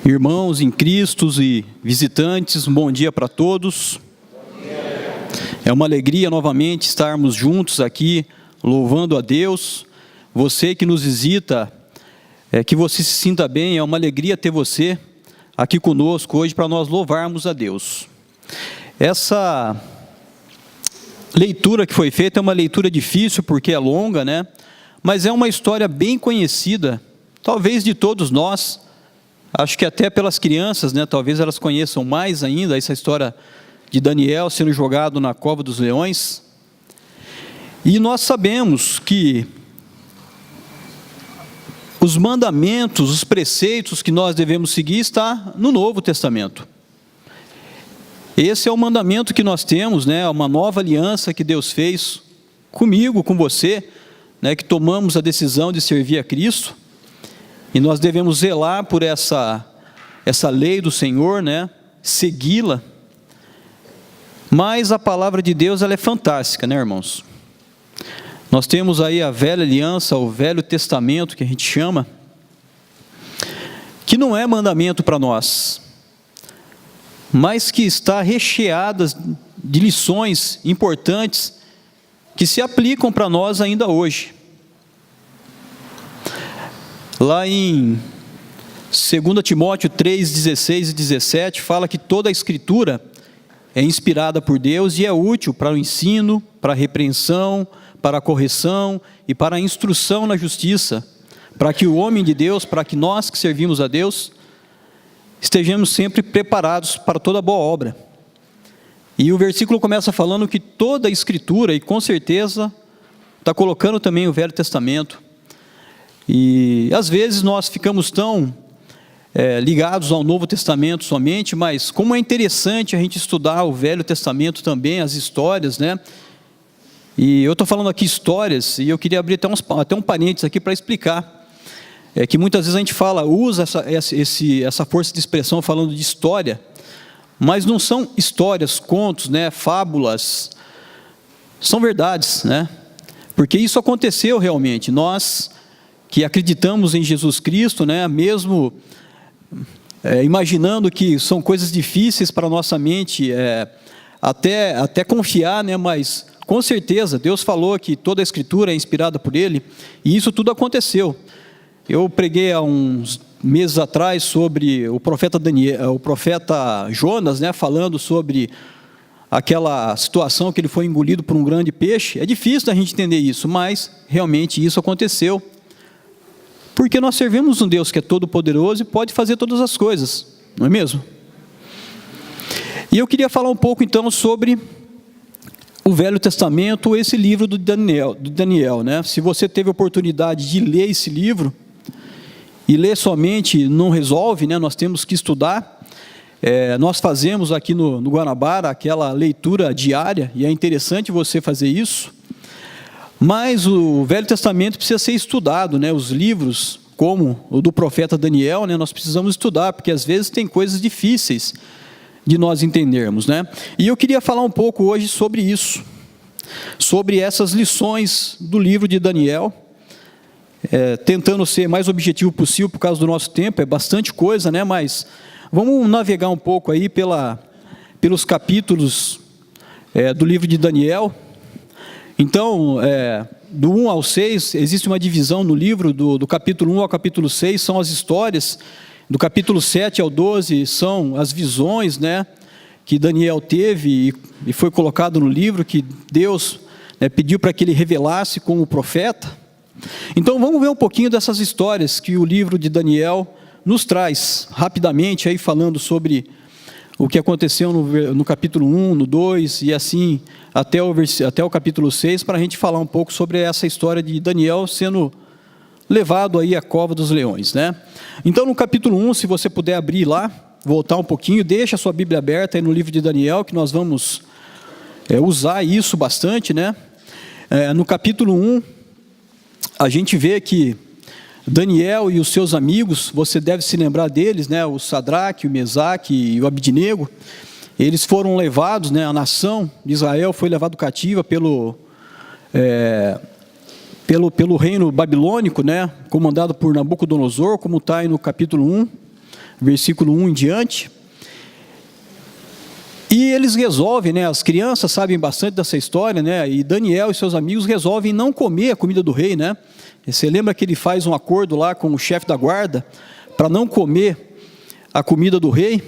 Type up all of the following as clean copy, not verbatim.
Irmãos em Cristo e visitantes, um bom dia para todos. É uma alegria novamente estarmos juntos aqui, louvando a Deus. Você que nos visita, que você se sinta bem, é uma alegria ter você aqui conosco hoje para nós louvarmos a Deus. Essa leitura que foi feita é uma leitura difícil porque é longa, né? Mas é uma história bem conhecida, talvez de todos nós. Acho que até pelas crianças, né? Talvez elas conheçam mais ainda essa história de Daniel sendo jogado na cova dos leões. E nós sabemos que os mandamentos, os preceitos que nós devemos seguir está no Novo Testamento. Esse é o mandamento que nós temos, né? Uma nova aliança que Deus fez comigo, com você, né? Que tomamos a decisão de servir a Cristo. E nós devemos zelar por essa lei do Senhor, né? Segui-la. Mas a palavra de Deus, ela é fantástica, né, irmãos? Nós temos aí a velha aliança, o Velho Testamento, que a gente chama, que não é mandamento para nós, mas que está recheada de lições importantes que se aplicam para nós ainda hoje. Lá em 2 Timóteo 3, 16 e 17, fala que toda a Escritura é inspirada por Deus e é útil para o ensino, para a repreensão, para a correção e para a instrução na justiça, para que o homem de Deus, para que nós que servimos a Deus, estejamos sempre preparados para toda boa obra. E o versículo começa falando que toda a Escritura, e com certeza está colocando também o Velho Testamento. E às vezes nós ficamos tão ligados ao Novo Testamento somente, mas como é interessante a gente estudar o Velho Testamento também, as histórias, né? E eu estou falando aqui histórias, e eu queria abrir até um parênteses aqui para explicar, que muitas vezes a gente usa essa força de expressão falando de história, mas não são histórias, contos, né, fábulas, são verdades, né? Porque isso aconteceu realmente. Nós que acreditamos em Jesus Cristo, né, mesmo imaginando que são coisas difíceis para a nossa mente, até confiar, né, mas com certeza Deus falou que toda a Escritura é inspirada por Ele, e isso tudo aconteceu. Eu preguei há uns meses atrás sobre o profeta Jonas, né, falando sobre aquela situação que ele foi engolido por um grande peixe. É difícil da gente entender isso, mas realmente isso aconteceu. Porque nós servimos um Deus que é todo-poderoso e pode fazer todas as coisas, não é mesmo? E eu queria falar um pouco então sobre o Velho Testamento, esse livro do Daniel, né? Se você teve a oportunidade de ler esse livro, e ler somente não resolve, né? Nós temos que estudar. Nós fazemos aqui no Guanabara aquela leitura diária, e é interessante você fazer isso. Mas o Velho Testamento precisa ser estudado, né? Os livros, como o do profeta Daniel, né? Nós precisamos estudar, porque às vezes tem coisas difíceis de nós entendermos, né? E eu queria falar um pouco hoje sobre isso, sobre essas lições do livro de Daniel, tentando ser mais objetivo possível por causa do nosso tempo. É bastante coisa, né? Mas vamos navegar um pouco aí pelos capítulos do livro de Daniel. Então, do 1 ao 6, existe uma divisão no livro, do capítulo 1 ao capítulo 6, são as histórias, do capítulo 7 ao 12, são as visões, né, que Daniel teve e foi colocado no livro, que Deus, né, pediu para que ele revelasse como profeta. Então, vamos ver um pouquinho dessas histórias que o livro de Daniel nos traz, rapidamente, aí falando sobre o que aconteceu no capítulo 1, no 2, e assim até o capítulo 6, para a gente falar um pouco sobre essa história de Daniel sendo levado aí à cova dos leões, né? Então, no capítulo 1, se você puder abrir lá, voltar um pouquinho, deixa a sua Bíblia aberta aí no livro de Daniel, que nós vamos usar isso bastante, né? No capítulo 1, a gente vê que Daniel e os seus amigos, você deve se lembrar deles, né? O Sadraque, o Mesaque e o Abidnego, eles foram levados, né? A nação de Israel foi levada cativa pelo reino babilônico, né? Comandado por Nabucodonosor, como está aí no capítulo 1. versículo 1 em diante. E eles resolvem, né, as crianças sabem bastante dessa história, né, e Daniel e seus amigos resolvem não comer a comida do rei, né. Você lembra que ele faz um acordo lá com o chefe da guarda para não comer a comida do rei,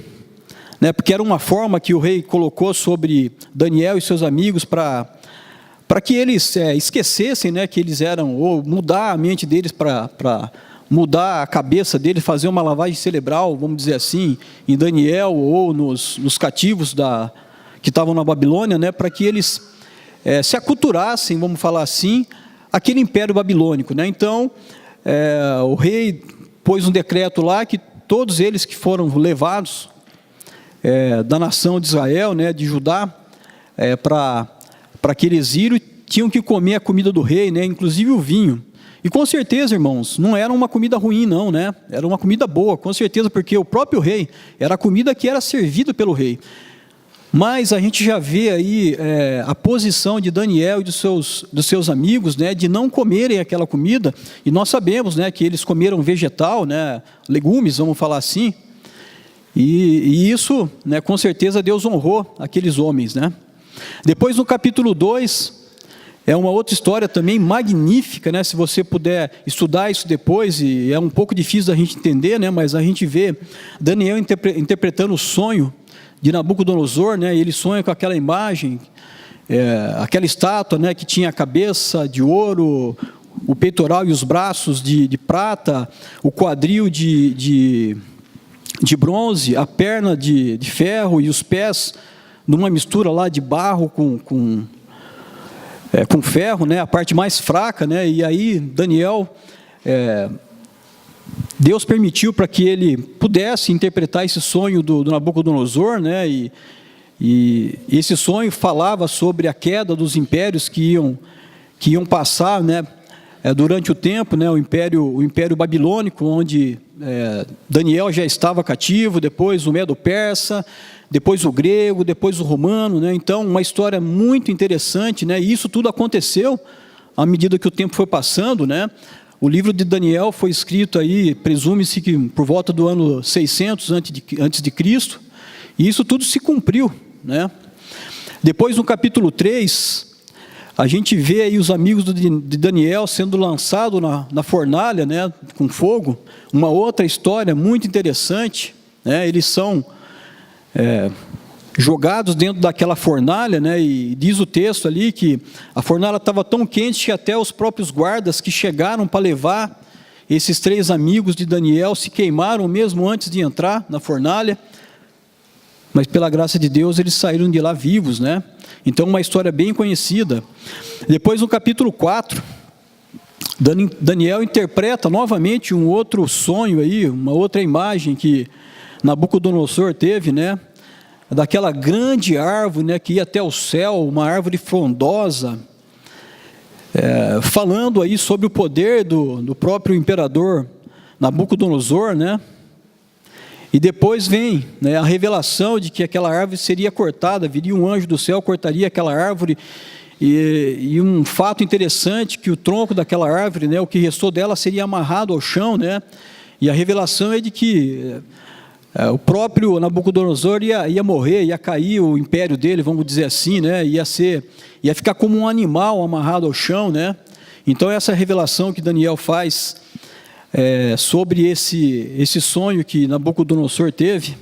né, porque era uma forma que o rei colocou sobre Daniel e seus amigos para que eles esquecessem, né, que eles eram, ou mudar a mente deles para mudar a cabeça deles, fazer uma lavagem cerebral, vamos dizer assim, em Daniel ou nos cativos que estavam na Babilônia, né, para que eles se aculturassem, vamos falar assim, aquele império babilônico, né. Então, o rei pôs um decreto lá que todos eles que foram levados da nação de Israel, né, de Judá, para aquele exílio, tinham que comer a comida do rei, né, inclusive o vinho. E com certeza, irmãos, não era uma comida ruim não, né? Era uma comida boa, com certeza, porque o próprio rei, era a comida que era servida pelo rei. Mas a gente já vê aí a posição de Daniel e dos seus amigos, né, de não comerem aquela comida, e nós sabemos, né, que eles comeram vegetal, né, legumes, vamos falar assim, e isso, né, com certeza Deus honrou aqueles homens, né? Depois no capítulo 2, é uma outra história também magnífica, né? Se você puder estudar isso depois, e é um pouco difícil da gente entender, né? Mas a gente vê Daniel interpretando o sonho de Nabucodonosor, né? Ele sonha com aquela imagem, aquela estátua, né? Que tinha a cabeça de ouro, o peitoral e os braços de prata, o quadril de bronze, a perna de ferro e os pés numa mistura lá de barro com ferro, né, a parte mais fraca, né, e aí Daniel, Deus permitiu para que ele pudesse interpretar esse sonho do Nabucodonosor, né, e esse sonho falava sobre a queda dos impérios que iam passar, né, durante o tempo, né, o império babilônico, onde Daniel já estava cativo, depois o medo-persa, depois o grego, depois o romano, né? Então, uma história muito interessante, né? E isso tudo aconteceu à medida que o tempo foi passando, né? O livro de Daniel foi escrito aí, presume-se que por volta do ano 600 antes de Cristo, e isso tudo se cumpriu, né? Depois, no capítulo 3, a gente vê aí os amigos de Daniel sendo lançados na fornalha, né? Com fogo, uma outra história muito interessante, né? Eles são jogados dentro daquela fornalha, né, e diz o texto ali que a fornalha estava tão quente que até os próprios guardas que chegaram para levar esses 3 amigos de Daniel se queimaram mesmo antes de entrar na fornalha, mas pela graça de Deus eles saíram de lá vivos, né? Então uma história bem conhecida. Depois no capítulo 4, Daniel interpreta novamente um outro sonho aí, uma outra imagem que Nabucodonosor teve, né, daquela grande árvore, né, que ia até o céu, uma árvore frondosa, falando aí sobre o poder do próprio imperador Nabucodonosor, né, e depois vem, né, a revelação de que aquela árvore seria cortada, viria um anjo do céu, cortaria aquela árvore, e um fato interessante, que o tronco daquela árvore, né, o que restou dela seria amarrado ao chão, né, e a revelação é de que o próprio Nabucodonosor ia morrer, ia cair o império dele, vamos dizer assim, né? Ia ficar como um animal amarrado ao chão, né? Então essa revelação que Daniel faz sobre esse sonho que Nabucodonosor teve.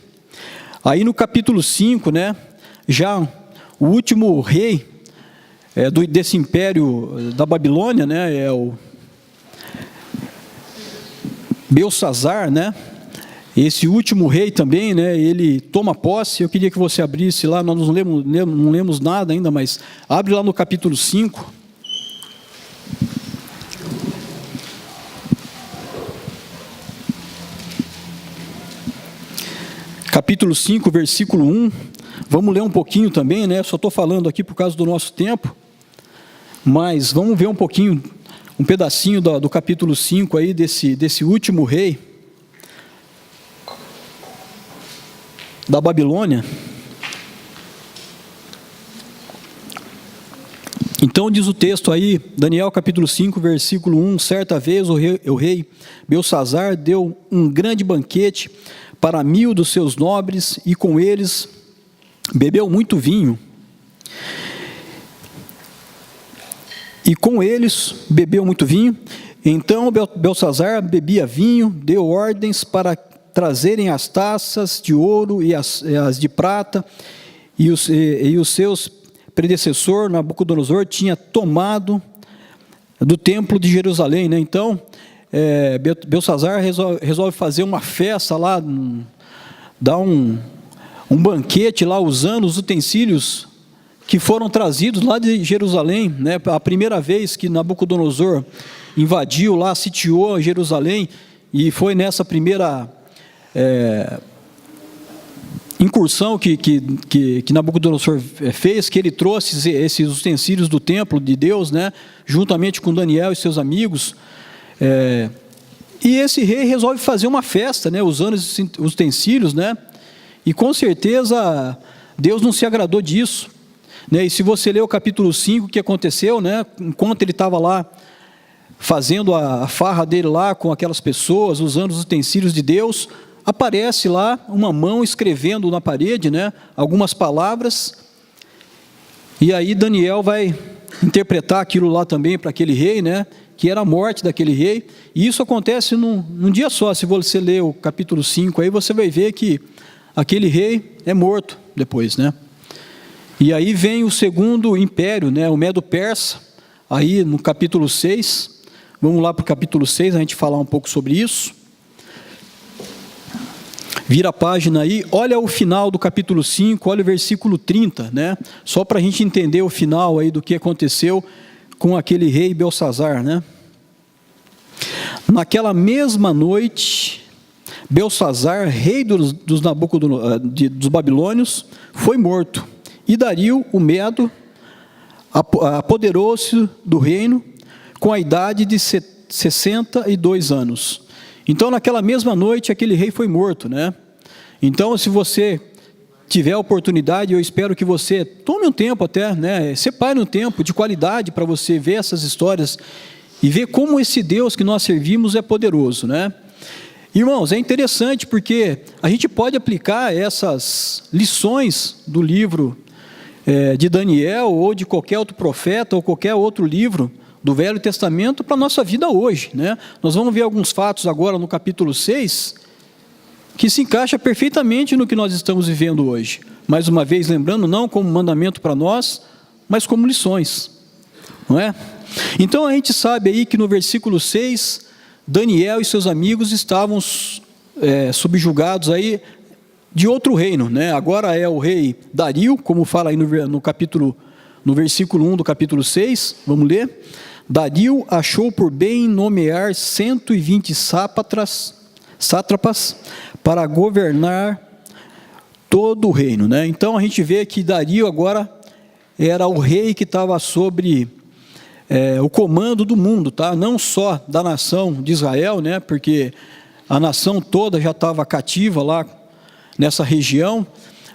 Aí no capítulo 5, né? Já o último rei desse império da Babilônia, né? É o Belsazar, né? Esse último rei também, né, ele toma posse. Eu queria que você abrisse lá, nós não lemos nada ainda, mas abre lá no capítulo 5. Capítulo 5, versículo 1. Vamos ler um pouquinho também, né? Só estou falando aqui por causa do nosso tempo, mas vamos ver um pouquinho, um pedacinho do capítulo 5 aí, desse último rei da Babilônia. Então diz o texto aí, Daniel capítulo 5, versículo 1, certa vez o rei Belsazar deu um grande banquete para 1000 dos seus nobres, e com eles bebeu muito vinho. Então Beltsazar bebia vinho, deu ordens para trazerem as taças de ouro e as de prata, e os seus predecessor Nabucodonosor tinha tomado do templo de Jerusalém, né? Então Beltsazar resolve fazer uma festa lá, dar um banquete lá, usando os utensílios que foram trazidos lá de Jerusalém, né? A primeira vez que Nabucodonosor invadiu lá, sitiou Jerusalém, e foi nessa primeira incursão que Nabucodonosor fez, que ele trouxe esses utensílios do templo de Deus, né? Juntamente com Daniel e seus amigos, e esse rei resolve fazer uma festa, né? Usando esses utensílios, né? E com certeza Deus não se agradou disso, né? E se você ler o capítulo 5, o que aconteceu, né? Enquanto ele estava lá fazendo a farra dele lá com aquelas pessoas, usando os utensílios de Deus, aparece lá uma mão escrevendo na parede, né? Algumas palavras, e aí Daniel vai interpretar aquilo lá também para aquele rei, né? Que era a morte daquele rei, e isso acontece num dia só. Se você ler o capítulo 5, aí você vai ver que aquele rei é morto depois, né? E aí vem o segundo império, né? O Medo-Persa, aí no capítulo 6, vamos lá para o capítulo 6, a gente falar um pouco sobre isso. Vira a página aí, olha o final do capítulo 5, olha o versículo 30, né? Só para a gente entender o final aí do que aconteceu com aquele rei Beltsazar, né? Naquela mesma noite, Beltsazar, rei dos babilônios, foi morto, e Dario, o Medo, apoderou-se do reino com a idade de 62 anos. Então, naquela mesma noite, aquele rei foi morto, né? Então, se você tiver a oportunidade, eu espero que você tome um tempo até, né? Separe um tempo de qualidade para você ver essas histórias e ver como esse Deus que nós servimos é poderoso, né? Irmãos, é interessante porque a gente pode aplicar essas lições do livro de Daniel, ou de qualquer outro profeta, ou qualquer outro livro do Velho Testamento para a nossa vida hoje, né? Nós vamos ver alguns fatos agora no capítulo 6, que se encaixa perfeitamente no que nós estamos vivendo hoje. Mais uma vez, lembrando, não como mandamento para nós, mas como lições, não é? Então a gente sabe aí que no versículo 6, Daniel e seus amigos estavam subjugados aí de outro reino, né? Agora é o rei Dario, como fala aí no versículo 1 do capítulo 6, vamos ler. Dario achou por bem nomear 120 sátrapas para governar todo o reino, né? Então a gente vê que Dario agora era o rei que estava sobre o comando do mundo, tá? Não só da nação de Israel, né? Porque a nação toda já estava cativa lá nessa região,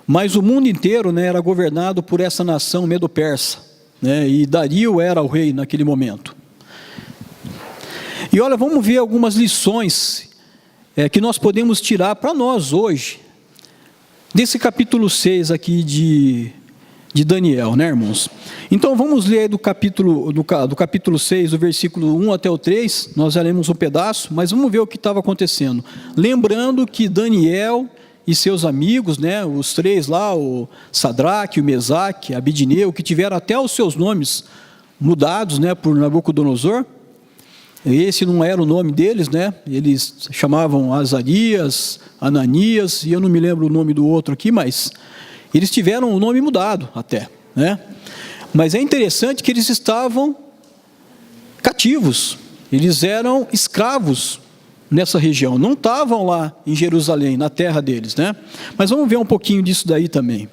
mas o mundo inteiro, né, era governado por essa nação medo-persa, né? E Dario era o rei naquele momento. E olha, vamos ver algumas lições que nós podemos tirar para nós hoje, desse capítulo 6 aqui de Daniel, né, irmãos? Então vamos ler do capítulo 6, do versículo 1 até o 3, nós já lemos um pedaço, mas vamos ver o que estava acontecendo. Lembrando que Daniel e seus amigos, né, os três lá, o Sadraque, o Mesaque, Abidineu, que tiveram até os seus nomes mudados, né, por Nabucodonosor. Esse não era o nome deles, né? Eles chamavam Azarias, Ananias, e eu não me lembro o nome do outro aqui, mas eles tiveram o nome mudado até, né? Mas é interessante que eles estavam cativos, eles eram escravos nessa região, não estavam lá em Jerusalém, na terra deles, né? Mas vamos ver um pouquinho disso daí também.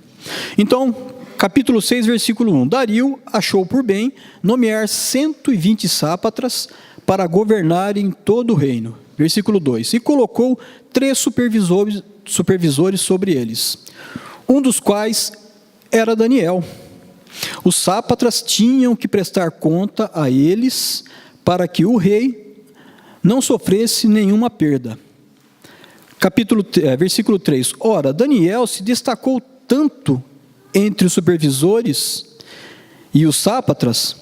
Então, capítulo 6, versículo 1. Dario achou por bem nomear 120 sátrapas para governar em todo o reino. Versículo 2. E colocou 3 supervisores sobre eles, um dos quais era Daniel. Os sátrapas tinham que prestar conta a eles para que o rei não sofresse nenhuma perda. Versículo 3. Ora, Daniel se destacou tanto entre os supervisores e os sátrapas,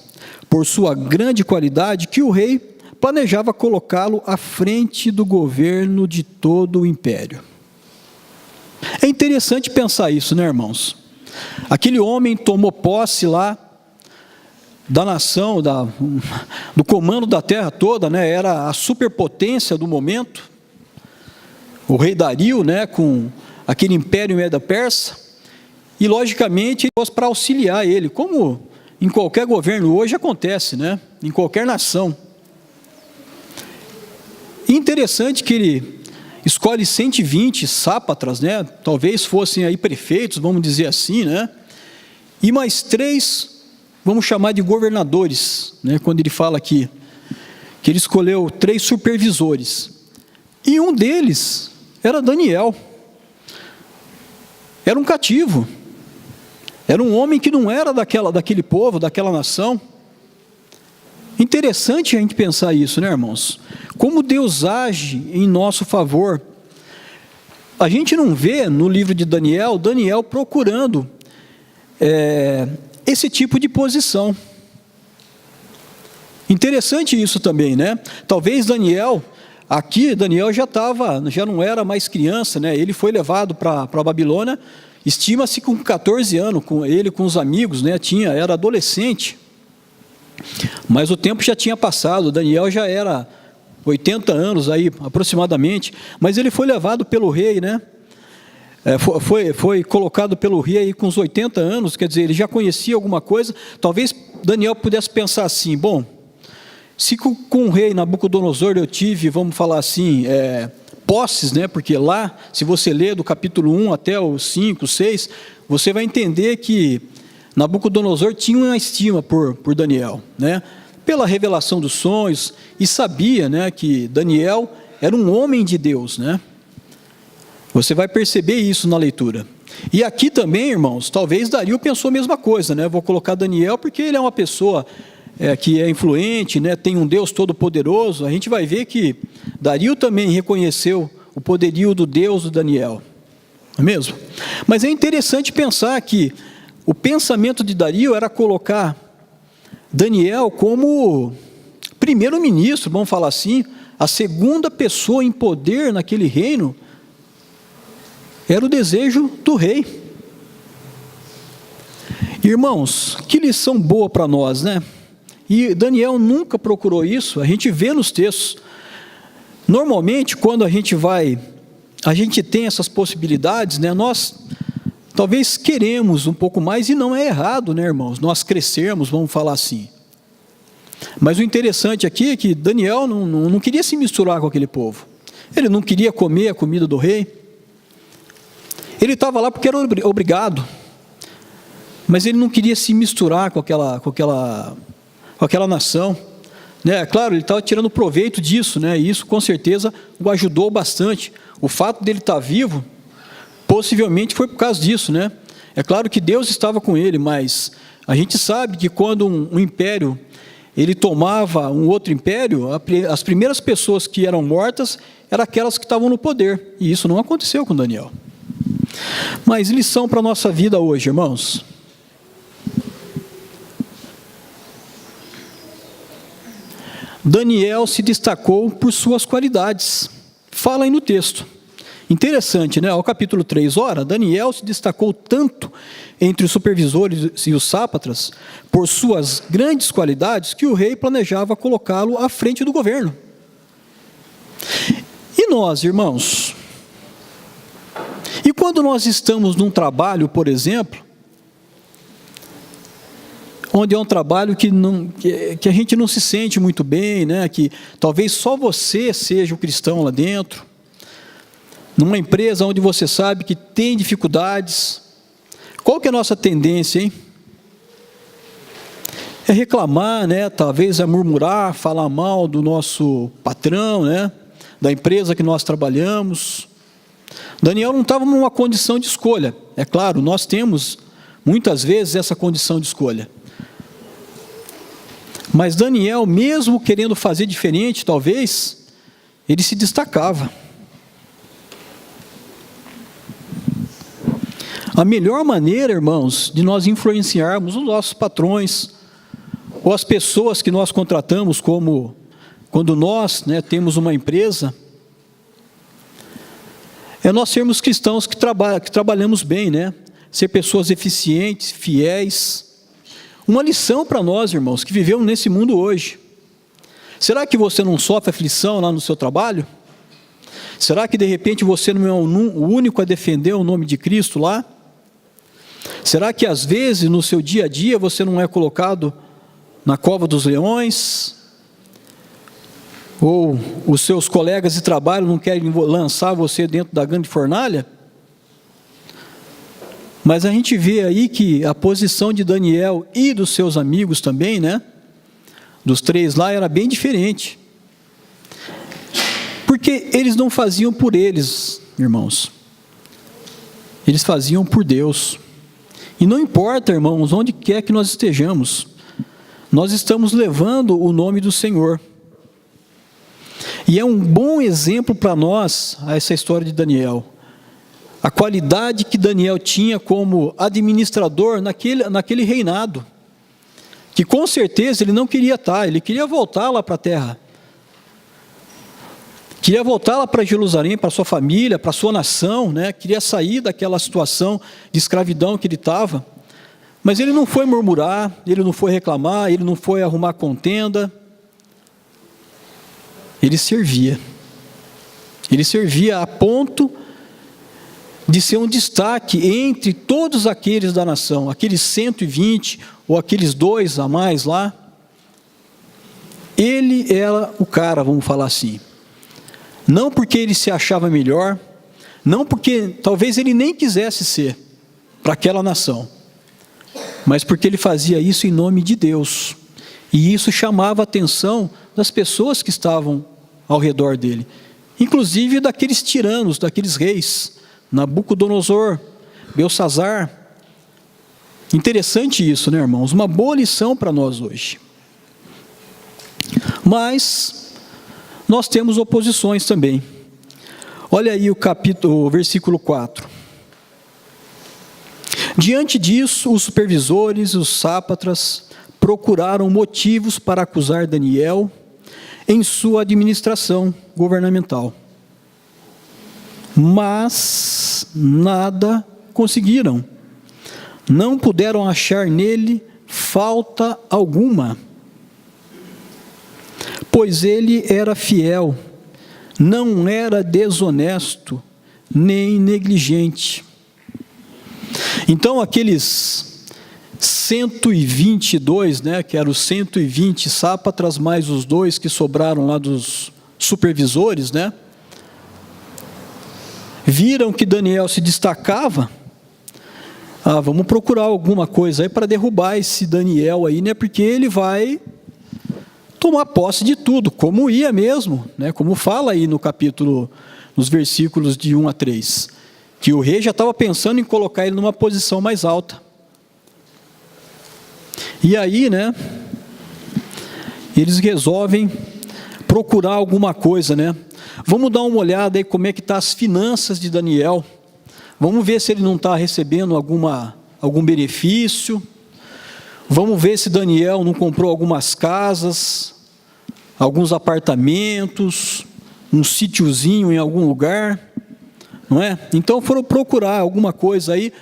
por sua grande qualidade, que o rei planejava colocá-lo à frente do governo de todo o império. É interessante pensar isso, né, irmãos? Aquele homem tomou posse lá da nação, do comando da terra toda, né? Era a superpotência do momento. O rei Dario, né, com aquele império Medo-Persa, e logicamente para auxiliar ele, como em qualquer governo hoje acontece, né? Em qualquer nação. E interessante que ele escolhe 120 sátrapas, né? Talvez fossem aí prefeitos, vamos dizer assim, né? E mais 3, vamos chamar de governadores, né? Quando ele fala aqui, que ele escolheu 3 supervisores. E um deles era Daniel. Era um cativo. Era um homem que não era daquele povo, daquela nação. Interessante a gente pensar isso, né, irmãos? Como Deus age em nosso favor. A gente não vê no livro de Daniel procurando esse tipo de posição. Interessante isso também, né? Talvez Daniel já não era mais criança, né? Ele foi levado para a Babilônia, estima-se com 14 anos, com os amigos, né? Era adolescente. Mas o tempo já tinha passado, Daniel já era 80 anos aí, aproximadamente, mas ele foi levado pelo rei, né? Foi colocado pelo rei aí com os 80 anos, quer dizer, ele já conhecia alguma coisa. Talvez Daniel pudesse pensar assim, bom, se com o rei Nabucodonosor eu tive, vamos falar assim, posses, né? Porque lá, se você ler do capítulo 1 até o 5, 6, você vai entender que Nabucodonosor tinha uma estima por Daniel, né? Pela revelação dos sonhos, e sabia, né, que Daniel era um homem de Deus, né? Você vai perceber isso na leitura. E aqui também, irmãos, talvez Dario pensou a mesma coisa, né? Vou colocar Daniel porque ele é uma pessoa que é influente, né? Tem um Deus todo-poderoso. A gente vai ver que Dario também reconheceu o poderio do Deus do Daniel, não é mesmo? Mas é interessante pensar que o pensamento de Dario era colocar Daniel como primeiro-ministro, vamos falar assim, a segunda pessoa em poder naquele reino. Era o desejo do rei. Irmãos, que lição boa para nós, né? E Daniel nunca procurou isso, a gente vê nos textos. Normalmente, quando a gente tem essas possibilidades, né? Nós talvez queremos um pouco mais, e não é errado, né, irmãos? Nós crescermos, vamos falar assim. Mas o interessante aqui é que Daniel não queria se misturar com aquele povo. Ele não queria comer a comida do rei. Ele estava lá porque era obrigado. Mas ele não queria se misturar com aquela nação. Né? Claro, ele estava tirando proveito disso, né? E isso com certeza o ajudou bastante. O fato dele estar vivo, possivelmente foi por causa disso, né? É claro que Deus estava com ele, mas a gente sabe que quando um império ele tomava um outro império, as primeiras pessoas que eram mortas eram aquelas que estavam no poder, e isso não aconteceu com Daniel. Mas lição para a nossa vida hoje, irmãos. Daniel se destacou por suas qualidades. Fala aí no texto. Interessante, né? Ao capítulo 3, ora, Daniel se destacou tanto entre os supervisores e os sátrapas por suas grandes qualidades que o rei planejava colocá-lo à frente do governo. E nós, irmãos? E quando nós estamos num trabalho, por exemplo, onde é um trabalho que a gente não se sente muito bem, né? Que talvez só você seja o cristão lá dentro, numa empresa onde você sabe que tem dificuldades, qual que é a nossa tendência, hein? É reclamar, né? Talvez é murmurar, falar mal do nosso patrão, né? Da empresa que nós trabalhamos. Daniel não estava numa condição de escolha. É claro, nós temos muitas vezes essa condição de escolha. Mas Daniel, mesmo querendo fazer diferente, talvez, ele se destacava. A melhor maneira, irmãos, de nós influenciarmos os nossos patrões, ou as pessoas que nós contratamos, como quando nós, temos uma empresa, é nós sermos cristãos que trabalhamos bem, ser pessoas eficientes, fiéis. Uma lição para nós, irmãos, que vivemos nesse mundo hoje. Será que você não sofre aflição lá no seu trabalho? Será que de repente você não é o único a defender o nome de Cristo lá? Será que às vezes no seu dia a dia você não é colocado na cova dos leões? Ou os seus colegas de trabalho não querem lançar você dentro da grande fornalha? Mas a gente vê aí que a posição de Daniel e dos seus amigos também, dos 3 lá, era bem diferente. Porque eles não faziam por eles, irmãos. Eles faziam por Deus. E não importa, irmãos, onde quer que nós estejamos, nós estamos levando o nome do Senhor. E é um bom exemplo para nós, essa história de Daniel. A qualidade que Daniel tinha como administrador naquele reinado. Que com certeza ele não queria estar, ele queria voltar lá para a terra. Queria voltar lá para Jerusalém, para sua família, para sua nação, queria sair daquela situação de escravidão que ele estava. Mas ele não foi murmurar, ele não foi reclamar, ele não foi arrumar contenda. Ele servia. Ele servia a ponto de ser um destaque entre todos aqueles da nação, aqueles 120 ou aqueles 2 a mais lá. Ele era o cara, vamos falar assim. Não porque ele se achava melhor, não porque talvez ele nem quisesse ser para aquela nação, mas porque ele fazia isso em nome de Deus. E isso chamava a atenção das pessoas que estavam ao redor dele, inclusive daqueles tiranos, daqueles reis, Nabucodonosor, Belsazar. Interessante isso, irmãos? Uma boa lição para nós hoje. Mas nós temos oposições também. Olha aí o versículo 4. Diante disso, os supervisores, os sátrapas, procuraram motivos para acusar Daniel em sua administração governamental. Mas nada conseguiram. Não puderam achar nele falta alguma. Pois ele era fiel, não era desonesto, nem negligente. Então aqueles 122, que eram os 120 sátrapas, mais os 2 que sobraram lá dos supervisores, viram que Daniel se destacava. Vamos procurar alguma coisa aí para derrubar esse Daniel aí, porque ele vai tomar posse de tudo, como ia mesmo, como fala aí no capítulo, nos versículos de 1 a 3, que o rei já estava pensando em colocar ele numa posição mais alta. E aí, eles resolvem procurar alguma coisa, Vamos dar uma olhada aí como é que está as finanças de Daniel. Vamos ver se ele não está recebendo algum benefício. Vamos ver se Daniel não comprou algumas casas, alguns apartamentos, um sítiozinho em algum lugar, não é? Então foram procurar alguma coisa aí,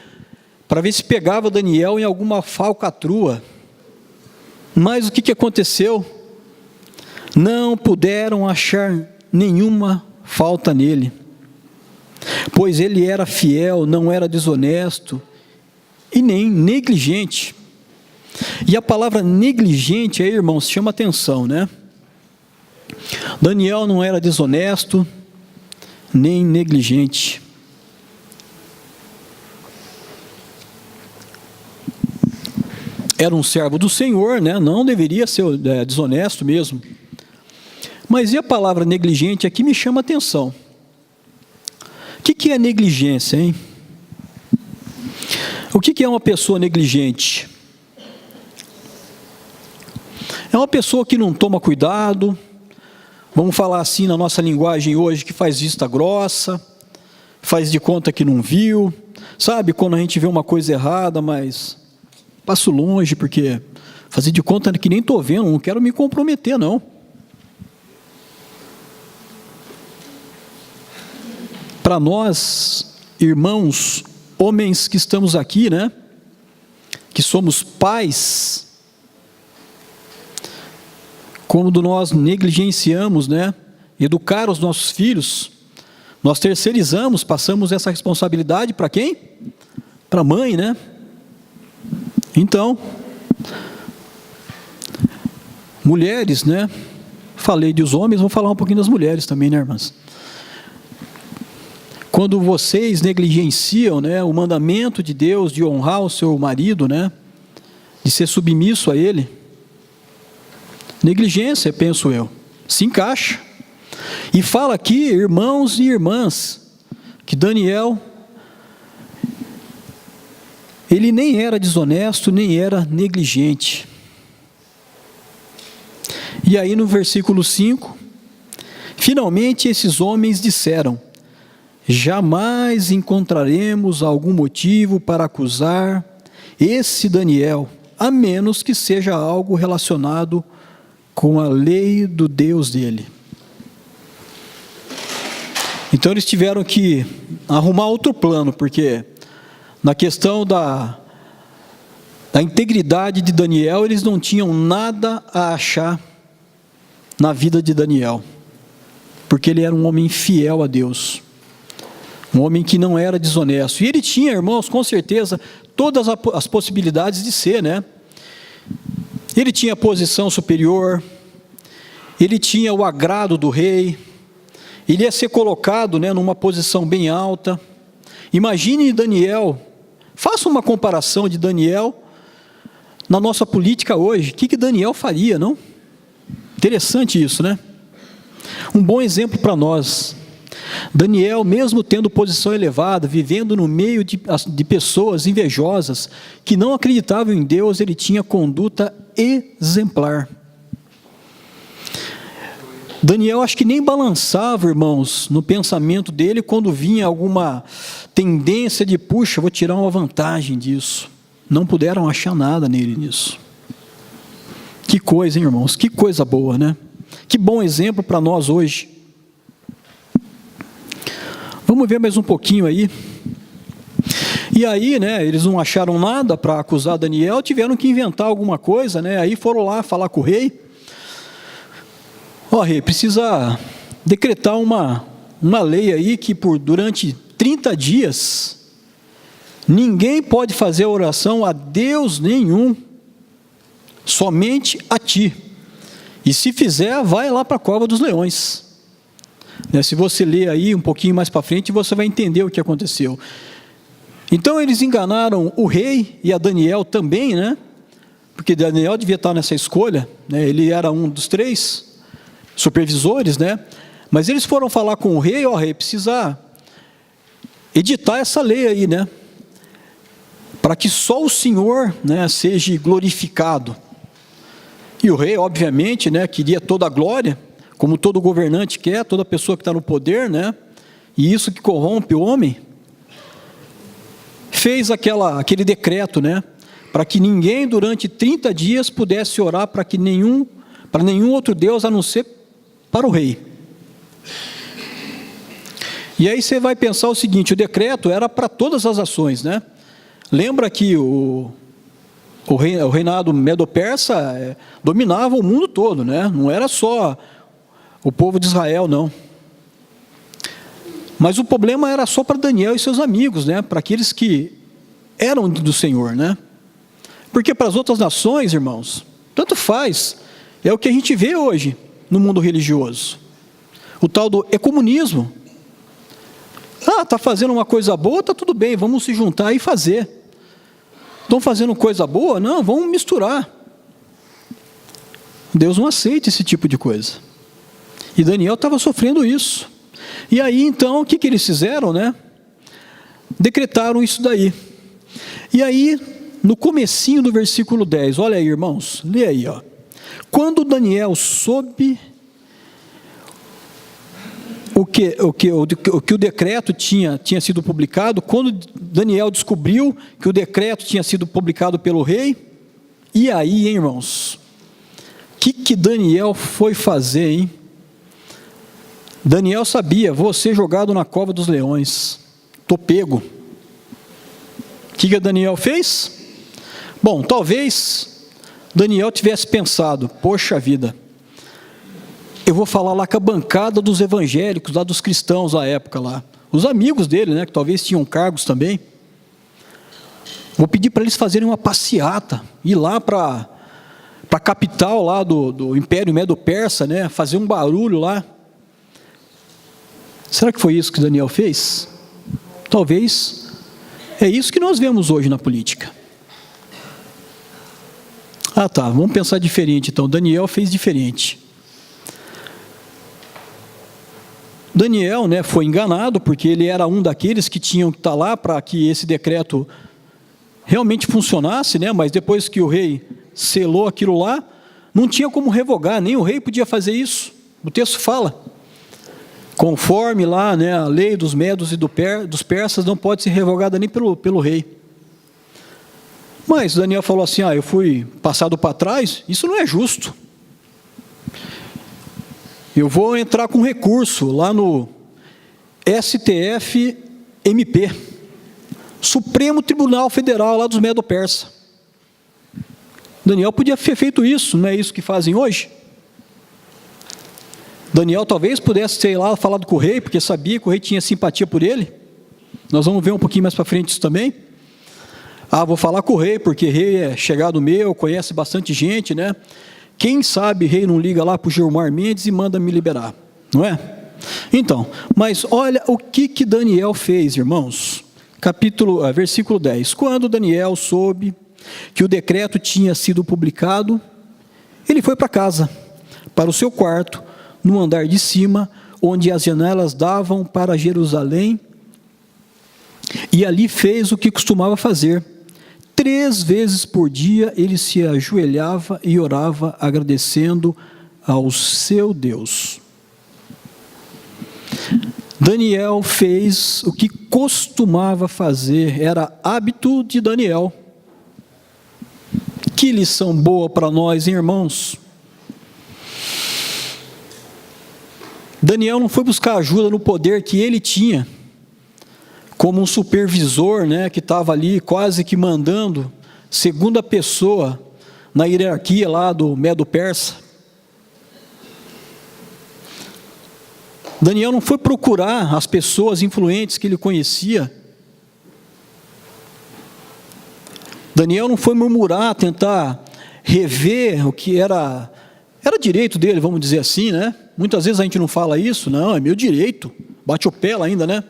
para ver se pegava Daniel em alguma falcatrua. Mas o que aconteceu? Não puderam achar nenhuma falta nele, pois ele era fiel, não era desonesto e nem negligente. E a palavra negligente aí, irmãos, chama atenção, Daniel não era desonesto, nem negligente. Era um servo do Senhor, não deveria ser desonesto mesmo. Mas e a palavra negligente aqui me chama atenção. O que é negligência, hein? O que é uma pessoa negligente? É uma pessoa que não toma cuidado, vamos falar assim na nossa linguagem hoje, que faz vista grossa, faz de conta que não viu, sabe, quando a gente vê uma coisa errada, mas passo longe, porque fazer de conta que nem estou vendo, não quero me comprometer, não. Para nós, irmãos, homens que estamos aqui, né, que somos pais, quando nós negligenciamos, né, educar os nossos filhos, nós terceirizamos, passamos essa responsabilidade para quem? Para a mãe, né? Então, mulheres, né? Falei dos homens, vou falar um pouquinho das mulheres também, né, irmãs? Quando vocês negligenciam, né, o mandamento de Deus de honrar o seu marido, né, de ser submisso a ele, negligência, penso eu, se encaixa. E fala aqui, irmãos e irmãs, que Daniel, ele nem era desonesto, nem era negligente. E aí no versículo 5, finalmente esses homens disseram: jamais encontraremos algum motivo para acusar esse Daniel, a menos que seja algo relacionado com a lei do Deus dele. Então eles tiveram que arrumar outro plano, porque na questão da integridade de Daniel, eles não tinham nada a achar na vida de Daniel, porque ele era um homem fiel a Deus, um homem que não era desonesto, e ele tinha, irmãos, com certeza, todas as possibilidades de ser, né? Ele tinha posição superior, ele tinha o agrado do rei, ele ia ser colocado, né, numa posição bem alta. Imagine Daniel, faça uma comparação de Daniel na nossa política hoje. O que Daniel faria, não? Interessante isso, né? Um bom exemplo para nós. Daniel, mesmo tendo posição elevada, vivendo no meio de pessoas invejosas, que não acreditavam em Deus, ele tinha conduta exemplar. Daniel acho que nem balançava, irmãos, no pensamento dele quando vinha alguma tendência de, puxa, vou tirar uma vantagem disso. Não puderam achar nada nele nisso. Que coisa, hein, irmãos? Que coisa boa, né? Que bom exemplo para nós hoje. Vamos ver mais um pouquinho aí. E aí, né, eles não acharam nada para acusar Daniel, tiveram que inventar alguma coisa, né? Aí foram lá falar com o rei. Rei, precisa decretar uma lei aí que durante 30 dias ninguém pode fazer oração a Deus nenhum, somente a ti. E se fizer, vai lá para a cova dos leões. Se você ler aí um pouquinho mais para frente, você vai entender o que aconteceu. Então eles enganaram o rei e a Daniel também, né? Porque Daniel devia estar nessa escolha, né? Ele era um dos 3 supervisores, né? Mas eles foram falar com o rei: rei, precisa editar essa lei aí, né? Para que só o Senhor, né, seja glorificado. E o rei, obviamente, né, queria toda a glória, como todo governante quer, toda pessoa que está no poder, né? E isso que corrompe o homem. Fez aquele decreto, né? Para que ninguém durante 30 dias pudesse orar para nenhum outro Deus a não ser para o rei. E aí você vai pensar o seguinte: o decreto era para todas as ações, né? Lembra que o reinado medo-persa dominava o mundo todo, né? Não era só o povo de Israel, não. Mas o problema era só para Daniel e seus amigos, né? Para aqueles que eram do Senhor, né? Porque para as outras nações, irmãos, tanto faz. É o que a gente vê hoje no mundo religioso. O tal do ecumenismo. Está fazendo uma coisa boa, está tudo bem, vamos se juntar e fazer. Estão fazendo coisa boa? Não, vamos misturar. Deus não aceita esse tipo de coisa. E Daniel estava sofrendo isso. E aí, então, o que eles fizeram, né? Decretaram isso daí. E aí, no comecinho do versículo 10, olha aí, irmãos, lê aí, ó. Quando Daniel soube o decreto tinha sido publicado, quando Daniel descobriu que o decreto tinha sido publicado pelo rei, e aí, hein, irmãos, o que Daniel foi fazer, hein? Daniel sabia, vou ser jogado na cova dos leões, estou pego. O que Daniel fez? Bom, talvez Daniel tivesse pensado, poxa vida, eu vou falar lá com a bancada dos evangélicos, lá dos cristãos da época lá, os amigos dele, né, que talvez tinham cargos também, vou pedir para eles fazerem uma passeata, ir lá para a capital lá do Império Medo-Persa, né, fazer um barulho lá. Será que foi isso que Daniel fez? Talvez é isso que nós vemos hoje na política. Ah tá, vamos pensar diferente então. Daniel fez diferente. Daniel, né, foi enganado, porque ele era um daqueles que tinham que estar lá para que esse decreto realmente funcionasse, né, mas depois que o rei selou aquilo lá, não tinha como revogar, nem o rei podia fazer isso. O texto fala, conforme lá, né, a lei dos medos e dos persas não pode ser revogada nem pelo rei. Mas Daniel falou assim, eu fui passado para trás, isso não é justo. Eu vou entrar com recurso lá no STF-MP, Supremo Tribunal Federal lá dos Medo-Persa. Daniel podia ter feito isso, não é isso que fazem hoje? Daniel talvez pudesse ter lá falado com o rei, porque sabia que o rei tinha simpatia por ele. Nós vamos ver um pouquinho mais para frente isso também. Vou falar com o rei, porque o rei é chegado meu, conhece bastante gente, né? Quem sabe o rei não liga lá para o Gilmar Mendes e manda me liberar, não é? Então, mas olha o que Daniel fez, irmãos. Versículo 10. Quando Daniel soube que o decreto tinha sido publicado, ele foi para casa, para o seu quarto, no andar de cima, onde as janelas davam para Jerusalém, e ali fez o que costumava fazer. 3 vezes por dia ele se ajoelhava e orava, agradecendo ao seu Deus. Daniel fez o que costumava fazer, era hábito de Daniel. Que lição boa para nós, hein, irmãos? Daniel não foi buscar ajuda no poder que ele tinha, como um supervisor, né, que estava ali quase que mandando, segunda pessoa na hierarquia lá do Medo-Persa. Daniel não foi procurar as pessoas influentes que ele conhecia. Daniel não foi murmurar, tentar rever o que era direito dele, vamos dizer assim, né? Muitas vezes a gente não fala isso, não, é meu direito, bate o pé lá ainda, né?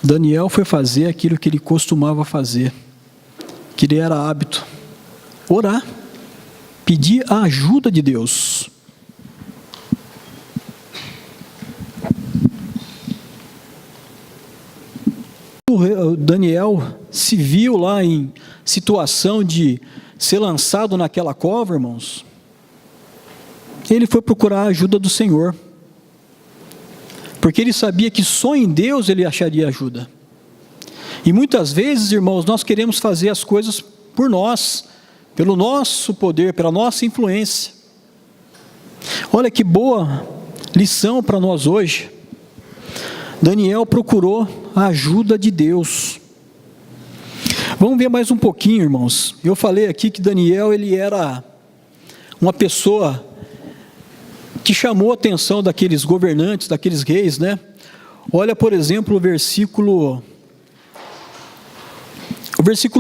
Daniel foi fazer aquilo que ele costumava fazer, que ele era hábito, orar, pedir a ajuda de Deus. Daniel se viu lá em situação de ser lançado naquela cova, irmãos, ele foi procurar a ajuda do Senhor, porque ele sabia que só em Deus ele acharia ajuda. E muitas vezes, irmãos, nós queremos fazer as coisas por nós, pelo nosso poder, pela nossa influência. Olha que boa lição para nós hoje. Daniel procurou a ajuda de Deus. Vamos ver mais um pouquinho, irmãos. Eu falei aqui que Daniel, ele era uma pessoa que chamou a atenção daqueles governantes, daqueles reis, né? Olha, por exemplo, o versículo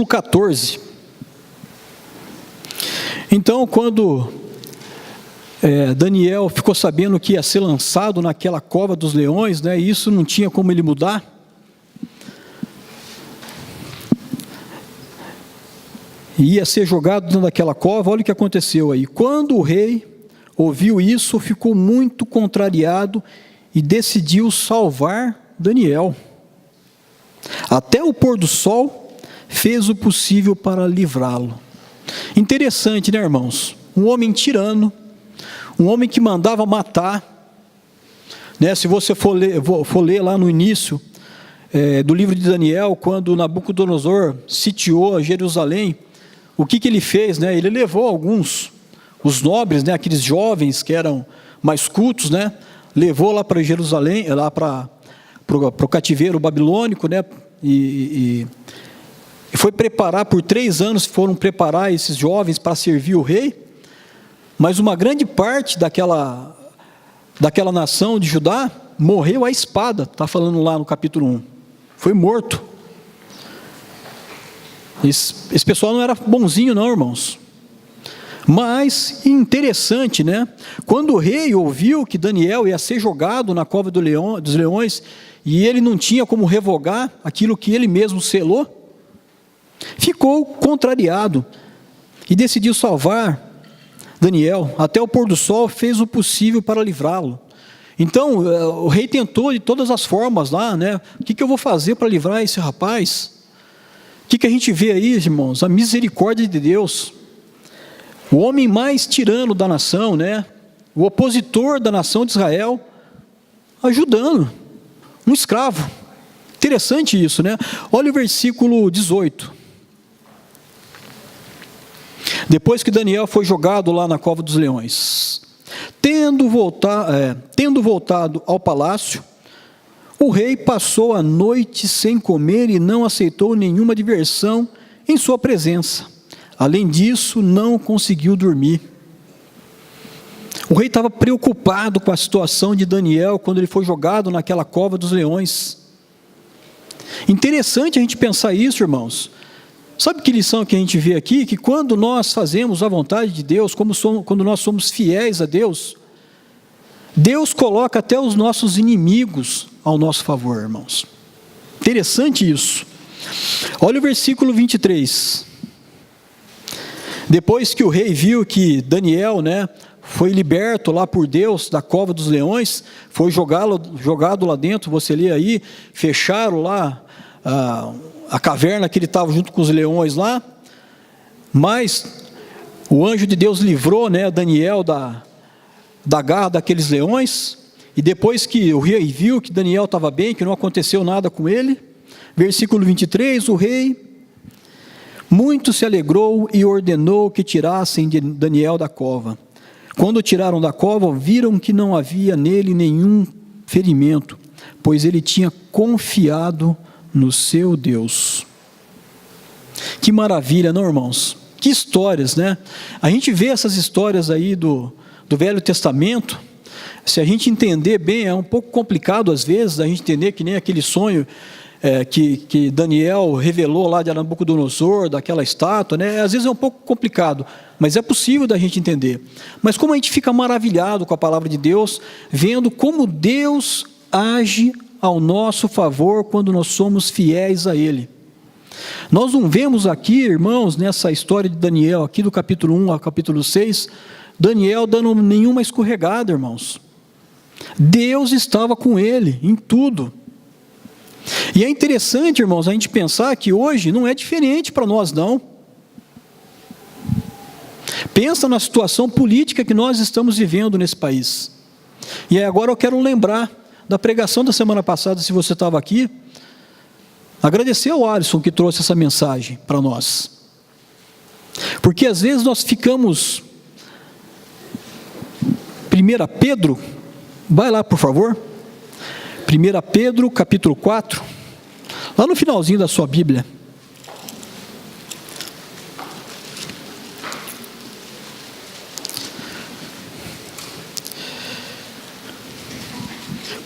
14. Então, quando Daniel ficou sabendo que ia ser lançado naquela cova dos leões, né? Isso não tinha como ele mudar. Ia ser jogado dentro daquela cova. Olha o que aconteceu aí. Quando o rei ouviu isso, ficou muito contrariado e decidiu salvar Daniel. Até o pôr do sol, fez o possível para livrá-lo. Interessante, né, irmãos? Um homem tirano, um homem que mandava matar, né? Se você for ler lá no início do livro de Daniel, quando Nabucodonosor sitiou Jerusalém, o que ele fez, né? Ele levou os nobres, né? Aqueles jovens que eram mais cultos, né? Levou lá para Jerusalém, lá para o cativeiro babilônico, né? E foi preparar, por 3 anos foram preparar esses jovens para servir o rei, mas uma grande parte daquela nação de Judá morreu à espada, está falando lá no capítulo 1, foi morto. Esse pessoal não era bonzinho não, irmãos. Mas, interessante, né? Quando o rei ouviu que Daniel ia ser jogado na cova dos leões, e ele não tinha como revogar aquilo que ele mesmo selou, ficou contrariado e decidiu salvar Daniel. Até o pôr do sol fez o possível para livrá-lo. Então, o rei tentou de todas as formas lá, né? O que eu vou fazer para livrar esse rapaz? O que a gente vê aí, irmãos? A misericórdia de Deus. O homem mais tirano da nação, né? O opositor da nação de Israel, ajudando um escravo. Interessante isso, né? Olha o versículo 18. Depois que Daniel foi jogado lá na cova dos leões, tendo voltado ao palácio, o rei passou a noite sem comer e não aceitou nenhuma diversão em sua presença. Além disso, não conseguiu dormir. O rei estava preocupado com a situação de Daniel quando ele foi jogado naquela cova dos leões. Interessante a gente pensar isso, irmãos. Sabe que lição que a gente vê aqui? Que quando nós fazemos a vontade de Deus, quando nós somos fiéis a Deus, Deus coloca até os nossos inimigos ao nosso favor, irmãos. Interessante isso. Olha o versículo 23. Depois que o rei viu que Daniel, né, foi liberto lá por Deus da cova dos leões, foi jogado lá dentro, você lê aí, fecharam lá a caverna que ele estava junto com os leões lá, mas o anjo de Deus livrou, né, Daniel da garra daqueles leões, e depois que o rei viu que Daniel estava bem, que não aconteceu nada com ele, versículo 23, o rei muito se alegrou e ordenou que tirassem Daniel da cova. Quando o tiraram da cova, viram que não havia nele nenhum ferimento, pois ele tinha confiado no seu Deus. Que maravilha, não, irmãos? Que histórias, né? A gente vê essas histórias aí do Velho Testamento. Se a gente entender bem, é um pouco complicado às vezes, a gente entender que nem aquele sonho que Daniel revelou lá de Nabucodonosor, daquela estátua, né? Às vezes é um pouco complicado, mas é possível da gente entender. Mas como a gente fica maravilhado com a palavra de Deus, vendo como Deus age ao nosso favor quando nós somos fiéis a Ele. Nós não vemos aqui, irmãos, nessa história de Daniel, aqui do capítulo 1 ao capítulo 6, Daniel dando nenhuma escorregada, irmãos. Deus estava com ele em tudo. E é interessante, irmãos, a gente pensar que hoje não é diferente para nós, não. Pensa na situação política que nós estamos vivendo nesse país. E agora eu quero lembrar da pregação da semana passada, se você estava aqui, agradecer ao Alisson que trouxe essa mensagem para nós. Porque às vezes nós ficamos... 1 Pedro, vai lá por favor, 1 Pedro capítulo 4, lá no finalzinho da sua Bíblia.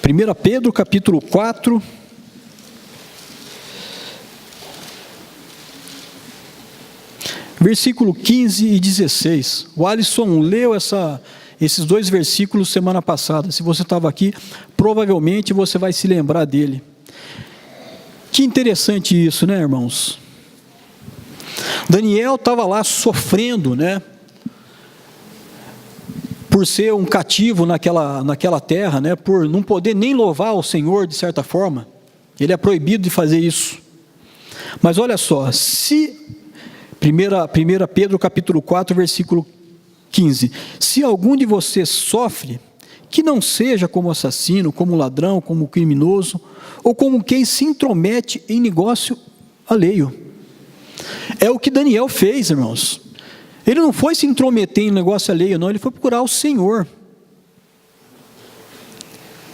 Primeira Pedro capítulo 4, versículo 15 e 16. O Alisson leu esses 2 versículos semana passada. Se você estava aqui, provavelmente você vai se lembrar dele. Que interessante isso, né, irmãos? Daniel estava lá sofrendo, né, por ser um cativo naquela terra, né, por não poder nem louvar o Senhor de certa forma. Ele é proibido de fazer isso. Mas olha só, se 1 Pedro capítulo 4, versículo 15, se algum de vocês sofre, que não seja como assassino, como ladrão, como criminoso, ou como quem se intromete em negócio alheio. É o que Daniel fez, irmãos. Ele não foi se intrometer em negócio alheio, não, ele foi procurar o Senhor.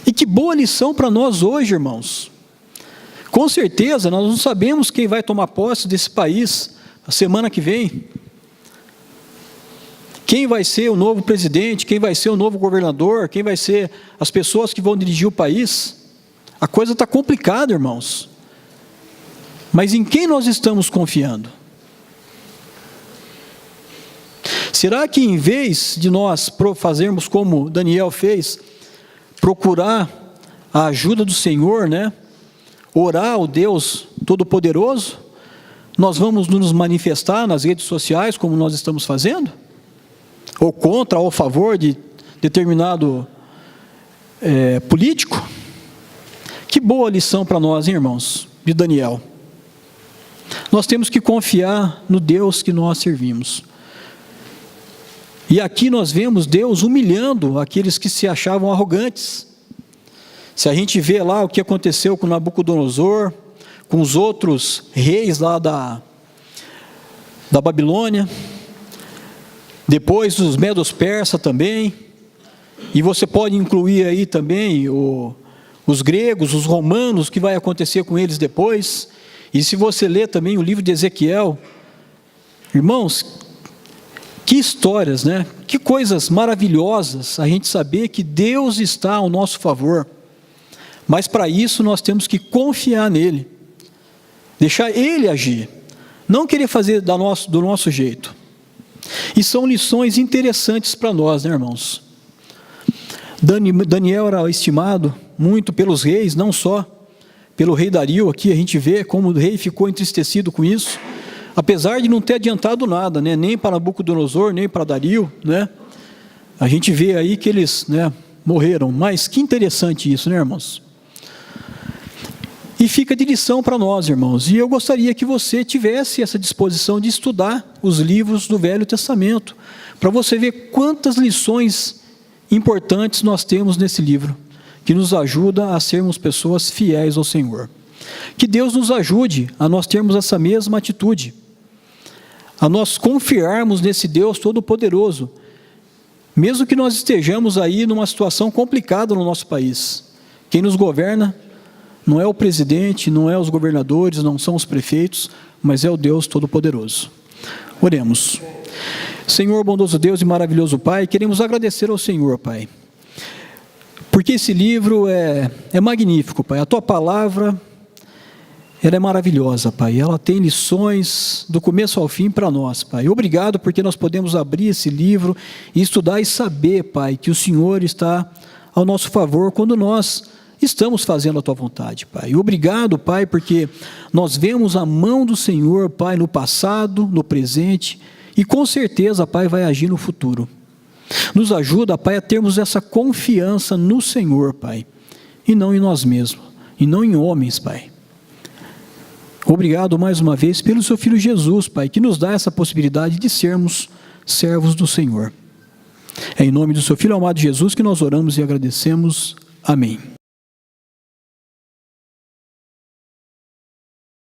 E que boa lição para nós hoje, irmãos. Com certeza, nós não sabemos quem vai tomar posse desse país a semana que vem. Quem vai ser o novo presidente, quem vai ser o novo governador, quem vai ser as pessoas que vão dirigir o país. A coisa está complicada, irmãos. Mas em quem nós estamos confiando? Será que em vez de nós fazermos como Daniel fez, procurar a ajuda do Senhor, né? Orar ao Deus Todo-Poderoso, nós vamos nos manifestar nas redes sociais como nós estamos fazendo? Ou contra, ou a favor de determinado político? Que boa lição para nós, hein, irmãos, de Daniel. Nós temos que confiar no Deus que nós servimos. E aqui nós vemos Deus humilhando aqueles que se achavam arrogantes. Se a gente vê lá o que aconteceu com Nabucodonosor, com os outros reis lá da Babilônia, depois os medos persas também, e você pode incluir aí também os gregos, os romanos, o que vai acontecer com eles depois. E se você ler também o livro de Ezequiel, irmãos, que histórias, né? Que coisas maravilhosas a gente saber que Deus está ao nosso favor. Mas para isso nós temos que confiar nele, deixar ele agir, não querer fazer do nosso jeito. E são lições interessantes para nós, né, irmãos? Daniel era estimado muito pelos reis, não só pelo rei Dario. Aqui a gente vê como o rei ficou entristecido com isso, apesar de não ter adiantado nada, né, nem para Nabucodonosor, nem para Dario, né? A gente vê aí que eles, né, morreram. Mas que interessante isso, né, irmãos? E fica de lição para nós, irmãos. E eu gostaria que você tivesse essa disposição de estudar os livros do Velho Testamento, para você ver quantas lições importantes nós temos nesse livro, que nos ajuda a sermos pessoas fiéis ao Senhor. Que Deus nos ajude a nós termos essa mesma atitude, a nós confiarmos nesse Deus Todo-Poderoso, mesmo que nós estejamos aí numa situação complicada no nosso país. Quem nos governa não é o presidente, não é os governadores, não são os prefeitos, mas é o Deus Todo-Poderoso. Oremos. Senhor, bondoso Deus e maravilhoso Pai, queremos agradecer ao Senhor, Pai, porque esse livro é magnífico, Pai. A Tua palavra, ela é maravilhosa, Pai. Ela tem lições do começo ao fim para nós, Pai. Obrigado porque nós podemos abrir esse livro e estudar e saber, Pai, que o Senhor está ao nosso favor quando nós estamos fazendo a Tua vontade, Pai. Obrigado, Pai, porque nós vemos a mão do Senhor, Pai, no passado, no presente, e com certeza, Pai, vai agir no futuro. Nos ajuda, Pai, a termos essa confiança no Senhor, Pai, e não em nós mesmos, e não em homens, Pai. Obrigado mais uma vez pelo Seu Filho Jesus, Pai, que nos dá essa possibilidade de sermos servos do Senhor. É em nome do Seu Filho amado Jesus que nós oramos e agradecemos. Amém.